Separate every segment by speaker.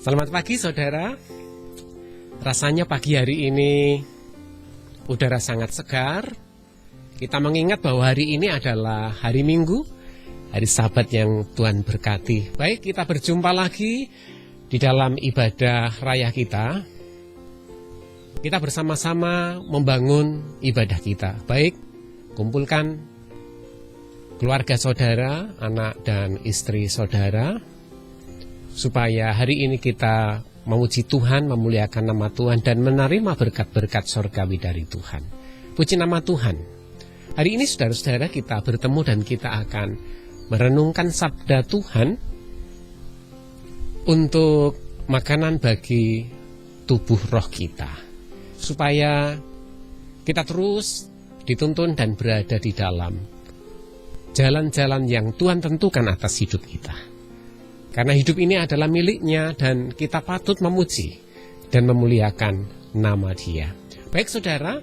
Speaker 1: Selamat pagi saudara. Rasanya pagi hari ini udara sangat segar. Kita mengingat bahwa hari ini adalah hari Minggu, hari Sabat yang Tuhan berkati. Baik, kita berjumpa lagi di dalam ibadah raya kita. Kita bersama-sama membangun ibadah kita. Baik, kumpulkan keluarga saudara, anak dan istri saudara, supaya hari ini kita memuji Tuhan, memuliakan nama Tuhan, dan menerima berkat-berkat surgawi dari Tuhan. Puji nama Tuhan. Hari ini saudara-saudara kita bertemu dan kita akan merenungkan sabda Tuhan untuk makanan bagi tubuh roh kita, supaya kita terus dituntun dan berada di dalam jalan-jalan yang Tuhan tentukan atas hidup kita. Karena hidup ini adalah miliknya dan kita patut memuji dan memuliakan nama Dia. Baik saudara,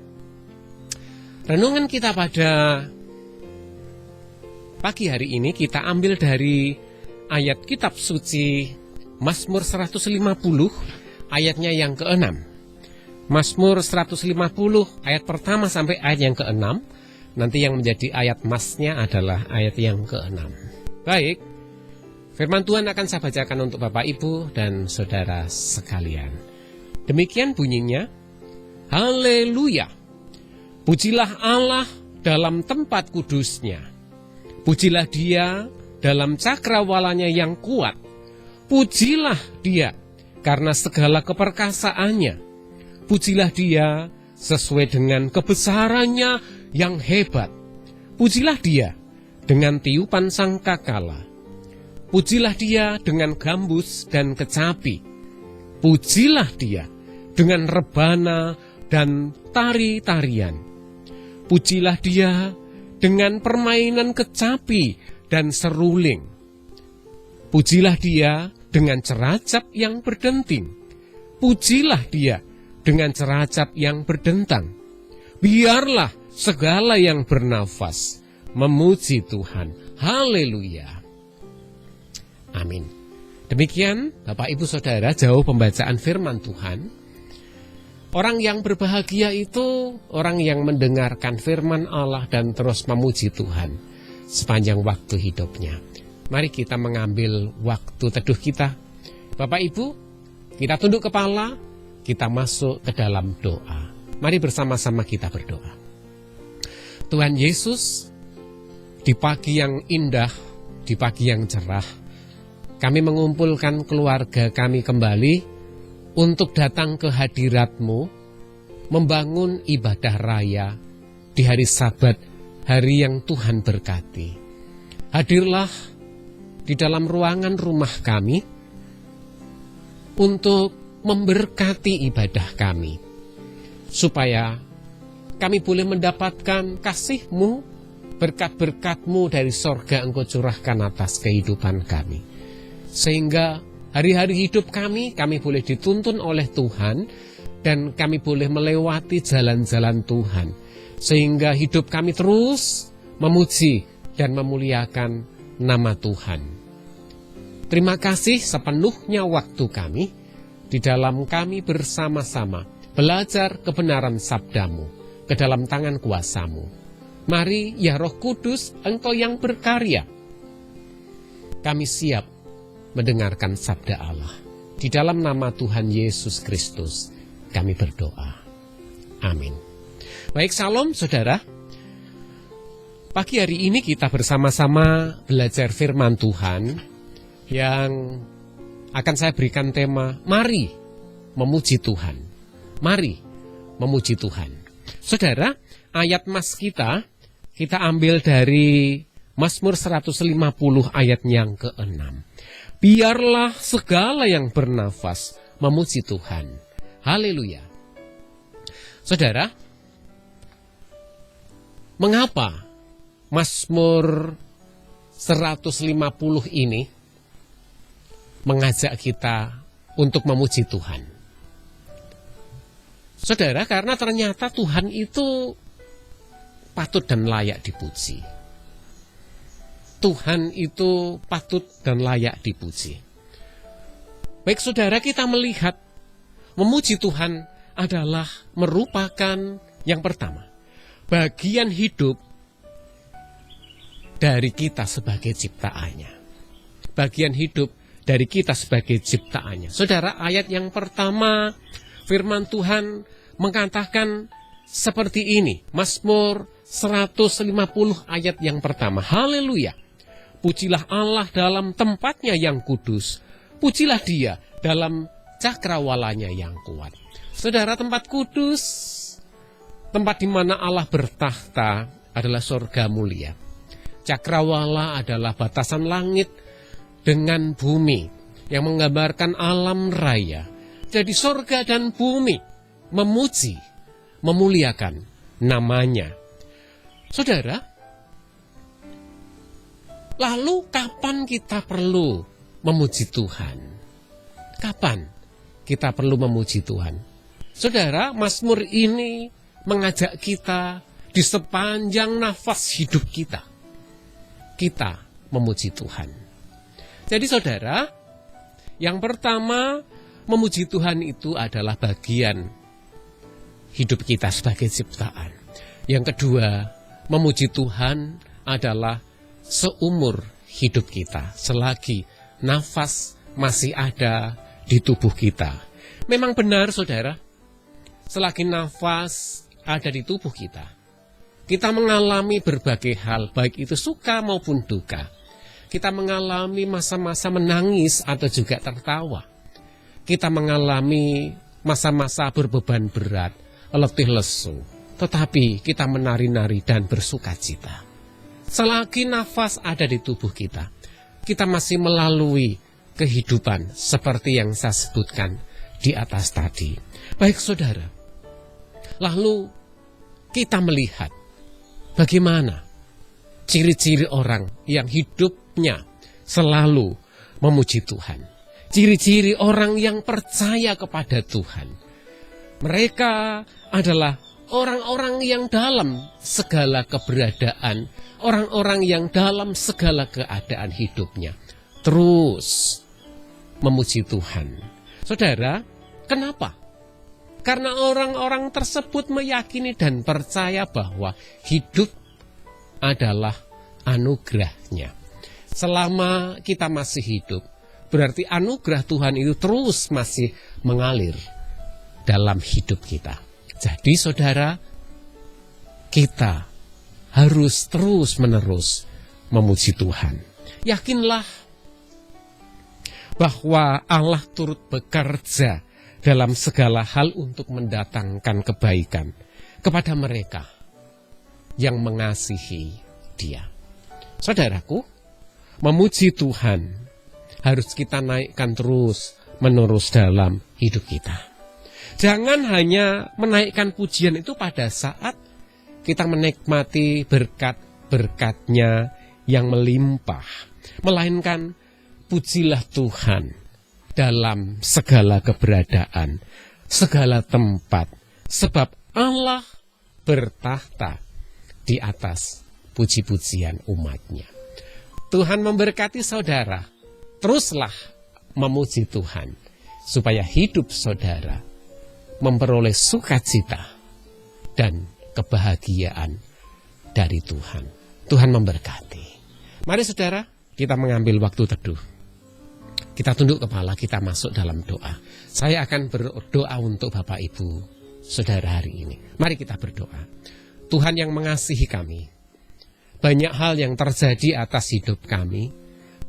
Speaker 1: renungan kita pada pagi hari ini kita ambil dari ayat kitab suci Mazmur 150 ayatnya yang ke-6. Mazmur 150 ayat pertama sampai ayat yang ke-6. Nanti yang menjadi ayat masnya adalah ayat yang ke-6. Baik, firman Tuhan akan saya bacakan untuk Bapak, Ibu, dan saudara sekalian. Demikian bunyinya, Haleluya! Pujilah Allah dalam tempat kudusnya. Pujilah Dia dalam cakrawalanya yang kuat. Pujilah Dia karena segala keperkasaannya. Pujilah Dia sesuai dengan kebesarannya yang hebat. Pujilah Dia dengan tiupan sangkakala. Pujilah Dia dengan gambus dan kecapi. Pujilah Dia dengan rebana dan tari-tarian. Pujilah Dia dengan permainan kecapi dan seruling. Pujilah Dia dengan ceracap yang berdenting. Pujilah Dia dengan ceracap yang berdentang. Biarlah segala yang bernafas memuji Tuhan. Haleluya. Amin. Demikian Bapak Ibu Saudara, jauh pembacaan firman Tuhan. Orang yang berbahagia itu orang yang mendengarkan firman Allah dan terus memuji Tuhan sepanjang waktu hidupnya. Mari kita mengambil waktu teduh kita. Bapak Ibu, kita tunduk kepala, kita masuk ke dalam doa. Mari bersama-sama kita berdoa. Tuhan Yesus, di pagi yang indah, di pagi yang cerah, kami mengumpulkan keluarga kami kembali untuk datang ke hadirat-Mu, membangun ibadah raya di hari Sabat, hari yang Tuhan berkati. Hadirlah di dalam ruangan rumah kami untuk memberkati ibadah kami, supaya kami boleh mendapatkan kasih-Mu, berkat-berkat-Mu dari sorga Engkau curahkan atas kehidupan kami. Sehingga hari-hari hidup kami boleh dituntun oleh Tuhan dan kami boleh melewati jalan-jalan Tuhan. Sehingga hidup kami terus memuji dan memuliakan nama Tuhan. Terima kasih sepenuhnya waktu kami di dalam kami bersama-sama belajar kebenaran sabda-Mu ke dalam tangan kuasa-Mu. Mari ya Roh Kudus, Engkau yang berkarya. Kami siap mendengarkan sabda Allah. Di dalam nama Tuhan Yesus Kristus kami berdoa. Amin. Baik, salam saudara. Pagi hari ini kita bersama-sama belajar firman Tuhan yang akan saya berikan tema, Mari memuji Tuhan. Mari memuji Tuhan. Saudara, ayat mas kita ambil dari Mazmur 150 ayat yang ke-6. Biarlah segala yang bernafas memuji Tuhan. Haleluya. Saudara, mengapa Mazmur 150 ini mengajak kita untuk memuji Tuhan? Saudara, karena ternyata Tuhan itu patut dan layak dipuji. Tuhan itu patut dan layak dipuji. Baik saudara, kita melihat memuji Tuhan adalah merupakan yang pertama, bagian hidup dari kita sebagai ciptaannya. Bagian hidup dari kita sebagai ciptaannya. Saudara, ayat yang pertama, firman Tuhan mengatakan seperti ini. Mazmur 150 ayat yang pertama. Haleluya. Pujilah Allah dalam tempatnya yang kudus. Pujilah dia dalam cakrawalanya yang kuat. Saudara, tempat kudus, tempat di mana Allah bertahta adalah surga mulia. Cakrawala adalah batasan langit dengan bumi yang menggambarkan alam raya. Jadi surga dan bumi memuji, memuliakan namanya. Saudara, lalu kapan kita perlu memuji Tuhan? Kapan kita perlu memuji Tuhan? Saudara, Mazmur ini mengajak kita di sepanjang nafas hidup kita. Kita memuji Tuhan. Jadi saudara, yang pertama, memuji Tuhan itu adalah bagian hidup kita sebagai ciptaan. Yang kedua, memuji Tuhan adalah seumur hidup kita, selagi nafas masih ada di tubuh kita. Memang benar saudara, selagi nafas ada di tubuh kita, kita mengalami berbagai hal, baik itu suka maupun duka. Kita mengalami masa-masa menangis atau juga tertawa. Kita mengalami masa-masa berbeban berat, letih lesu. Tetapi kita menari-nari dan bersuka cita. Selagi nafas ada di tubuh kita, kita masih melalui kehidupan seperti yang saya sebutkan di atas tadi. Baik saudara, lalu kita melihat bagaimana ciri-ciri orang yang hidupnya selalu memuji Tuhan. Ciri-ciri orang yang percaya kepada Tuhan. Mereka adalah orang-orang yang dalam segala keberadaan, orang-orang yang dalam segala keadaan hidupnya terus memuji Tuhan. Saudara, kenapa? Karena orang-orang tersebut meyakini dan percaya bahwa hidup adalah anugerahnya. Selama kita masih hidup, berarti anugerah Tuhan itu terus masih mengalir dalam hidup kita. Jadi saudara, kita harus terus-menerus memuji Tuhan. Yakinlah bahwa Allah turut bekerja dalam segala hal untuk mendatangkan kebaikan kepada mereka yang mengasihi Dia. Saudaraku, memuji Tuhan harus kita naikkan terus-menerus dalam hidup kita. Jangan hanya menaikkan pujian itu pada saat kita menikmati berkat-berkatnya yang melimpah. Melainkan pujilah Tuhan dalam segala keberadaan, segala tempat. Sebab Allah bertahta di atas puji-pujian umatnya. Tuhan memberkati saudara. Teruslah memuji Tuhan, supaya hidup saudara memperoleh sukacita dan kebahagiaan dari Tuhan. Tuhan memberkati. Mari saudara, kita mengambil waktu teduh. Kita tunduk kepala, kita masuk dalam doa. Saya akan berdoa untuk Bapak Ibu saudara hari ini. Mari kita berdoa. Tuhan yang mengasihi kami, banyak hal yang terjadi atas hidup kami,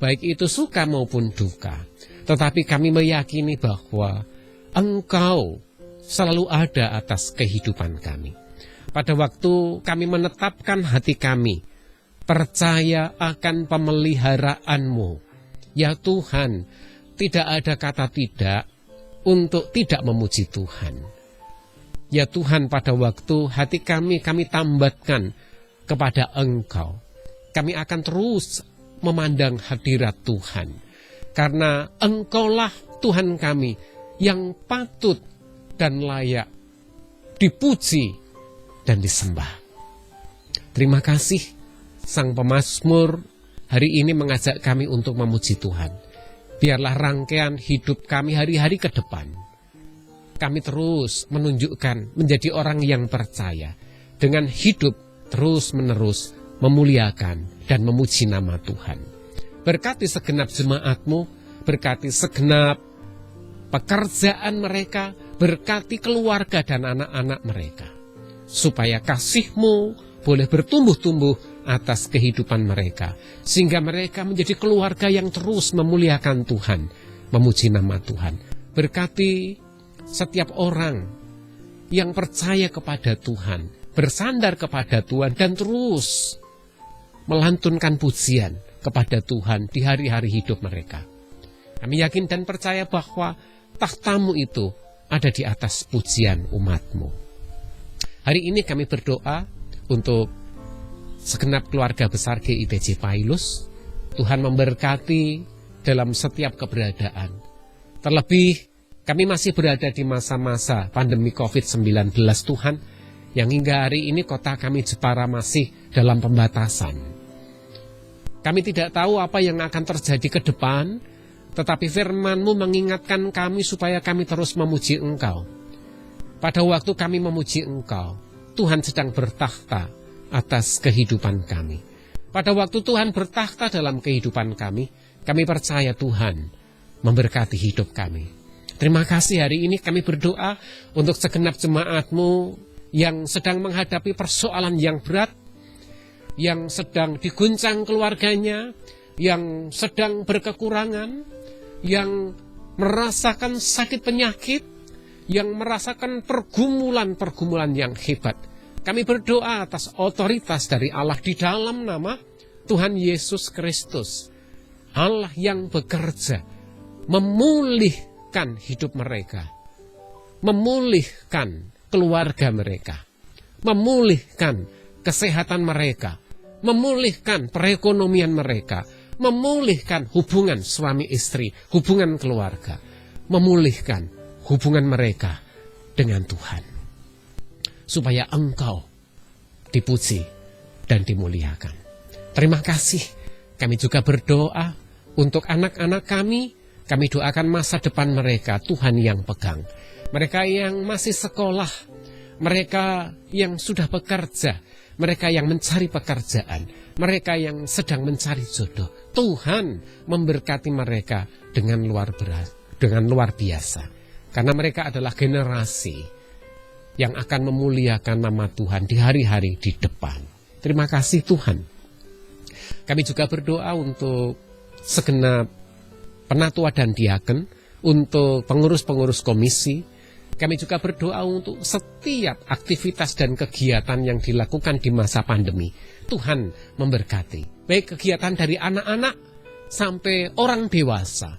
Speaker 1: baik itu suka maupun duka. Tetapi kami meyakini bahwa Engkau selalu ada atas kehidupan kami. Pada waktu kami menetapkan hati kami percaya akan pemeliharaanmu, ya Tuhan, tidak ada kata tidak untuk tidak memuji Tuhan. Ya Tuhan, pada waktu hati kami tambatkan kepada Engkau, kami akan terus memandang hadirat Tuhan. Karena Engkaulah Tuhan kami yang patut dan layak dipuji dan disembah. Terima kasih Sang Pemazmur hari ini mengajak kami untuk memuji Tuhan. Biarlah rangkaian hidup kami hari-hari ke depan, kami terus menunjukkan menjadi orang yang percaya, dengan hidup terus-menerus memuliakan dan memuji nama Tuhan. Berkati segenap jemaat-Mu, berkati segenap pekerjaan mereka, berkati keluarga dan anak-anak mereka, supaya kasih-Mu boleh bertumbuh-tumbuh atas kehidupan mereka, sehingga mereka menjadi keluarga yang terus memuliakan Tuhan, memuji nama Tuhan. Berkati setiap orang yang percaya kepada Tuhan, bersandar kepada Tuhan, dan terus melantunkan pujian kepada Tuhan di hari-hari hidup mereka. Kami yakin dan percaya bahwa tahta-Mu itu ada di atas pujian umat-Mu. Hari ini kami berdoa untuk segenap keluarga besar GITJ Pailus. Tuhan memberkati dalam setiap keberadaan. Terlebih kami masih berada di masa-masa pandemi COVID-19 Tuhan, yang hingga hari ini kota kami Jepara masih dalam pembatasan. Kami tidak tahu apa yang akan terjadi ke depan, tetapi firman-Mu mengingatkan kami supaya kami terus memuji Engkau. Pada waktu kami memuji Engkau, Tuhan sedang bertakhta atas kehidupan kami. Pada waktu Tuhan bertakhta dalam kehidupan kami percaya Tuhan memberkati hidup kami. Terima kasih hari ini kami berdoa untuk segenap jemaat-Mu yang sedang menghadapi persoalan yang berat, yang sedang diguncang keluarganya, yang sedang berkekurangan, yang merasakan sakit penyakit, yang merasakan pergumulan-pergumulan yang hebat. Kami berdoa atas otoritas dari Allah di dalam nama Tuhan Yesus Kristus. Allah yang bekerja memulihkan hidup mereka, memulihkan keluarga mereka, memulihkan kesehatan mereka, memulihkan perekonomian mereka, memulihkan hubungan suami istri, hubungan keluarga, memulihkan hubungan mereka dengan Tuhan, supaya Engkau dipuji dan dimuliakan. Terima kasih. Kami juga berdoa untuk anak-anak kami doakan masa depan mereka, Tuhan yang pegang. Mereka yang masih sekolah, mereka yang sudah bekerja, mereka yang mencari pekerjaan, mereka yang sedang mencari jodoh. Tuhan memberkati mereka dengan luar biasa. Karena mereka adalah generasi yang akan memuliakan nama Tuhan di hari-hari di depan. Terima kasih Tuhan. Kami juga berdoa untuk segenap penatua dan diaken, untuk pengurus-pengurus komisi. Kami juga berdoa untuk setiap aktivitas dan kegiatan yang dilakukan di masa pandemi. Tuhan memberkati, baik kegiatan dari anak-anak sampai orang dewasa.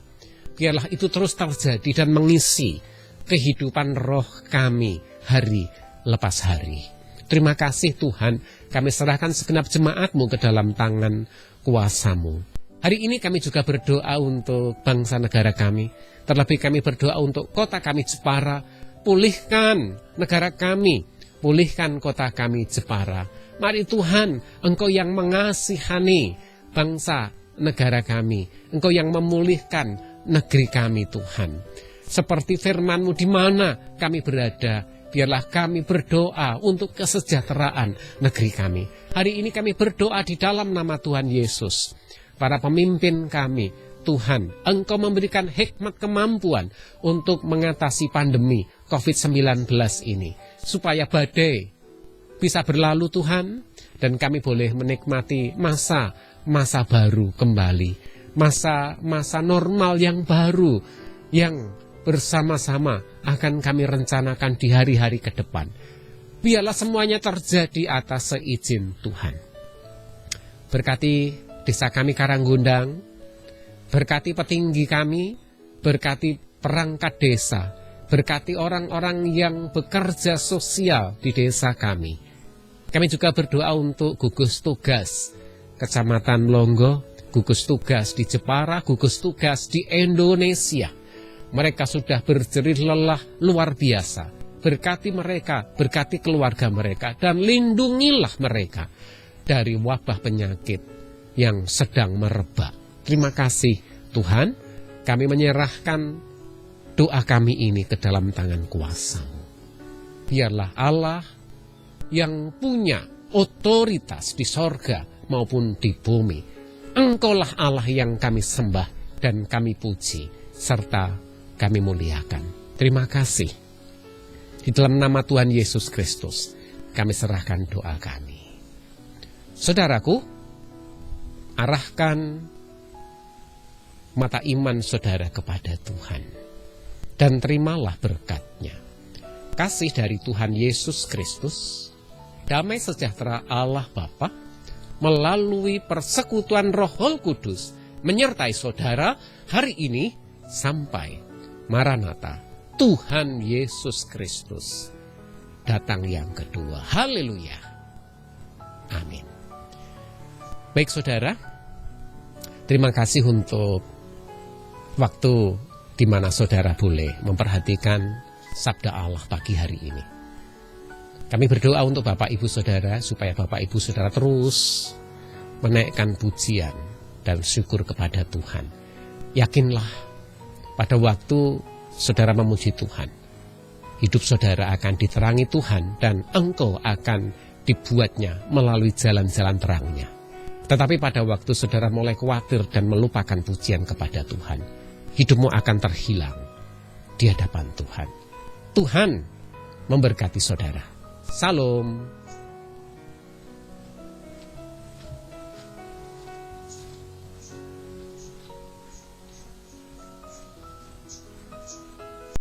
Speaker 1: Biarlah itu terus terjadi dan mengisi kehidupan roh kami hari lepas hari. Terima kasih Tuhan, kami serahkan segenap jemaat-Mu ke dalam tangan kuasa-Mu. Hari ini kami juga berdoa untuk bangsa negara kami. Terlebih kami berdoa untuk kota kami Jepara. Pulihkan negara kami, pulihkan kota kami Jepara. Mari Tuhan, Engkau yang mengasihani bangsa negara kami. Engkau yang memulihkan negeri kami Tuhan. Seperti firman-Mu di mana kami berada, biarlah kami berdoa untuk kesejahteraan negeri kami. Hari ini kami berdoa di dalam nama Tuhan Yesus. Para pemimpin kami, Tuhan, Engkau memberikan hikmat kemampuan untuk mengatasi pandemi COVID-19 ini. Supaya badai bisa berlalu Tuhan, dan kami boleh menikmati masa baru kembali. Masa normal yang baru, yang bersama-sama akan kami rencanakan di hari-hari ke depan. Biarlah semuanya terjadi atas seizin Tuhan. Berkati desa kami Karanggundang, berkati petinggi kami, berkati perangkat desa, berkati orang-orang yang bekerja sosial di desa kami. Kami juga berdoa untuk gugus tugas Kecamatan Longgo, gugus tugas di Jepara, gugus tugas di Indonesia. Mereka sudah berjerih lelah luar biasa. Berkati mereka, berkati keluarga mereka, dan lindungilah mereka dari wabah penyakit yang sedang merebak. Terima kasih Tuhan, Kami menyerahkan doa kami ini ke dalam tangan kuasa-Mu. Biarlah Allah yang punya otoritas di sorga maupun di bumi. Engkaulah Allah yang kami sembah dan kami puji, serta kami muliakan. Terima kasih. Di dalam nama Tuhan Yesus Kristus, kami serahkan doa kami. Saudaraku, arahkan mata iman saudara kepada Tuhan, dan terimalah berkat-Nya. Kasih dari Tuhan Yesus Kristus, damai sejahtera Allah Bapa, melalui persekutuan Roh Kudus, menyertai saudara hari ini sampai Maranatha, Tuhan Yesus Kristus datang yang kedua. Haleluya. Amin. Baik saudara, terima kasih untuk waktu di mana saudara boleh memperhatikan sabda Allah pagi hari ini. Kami berdoa untuk Bapak Ibu Saudara, supaya Bapak Ibu Saudara terus menaikkan pujian dan syukur kepada Tuhan. Yakinlah, pada waktu saudara memuji Tuhan, hidup saudara akan diterangi Tuhan dan engkau akan dibuatnya melalui jalan-jalan terangnya. Tetapi pada waktu saudara mulai khawatir dan melupakan pujian kepada Tuhan, hidupmu akan terhilang di hadapan Tuhan. Tuhan memberkati saudara. Salam.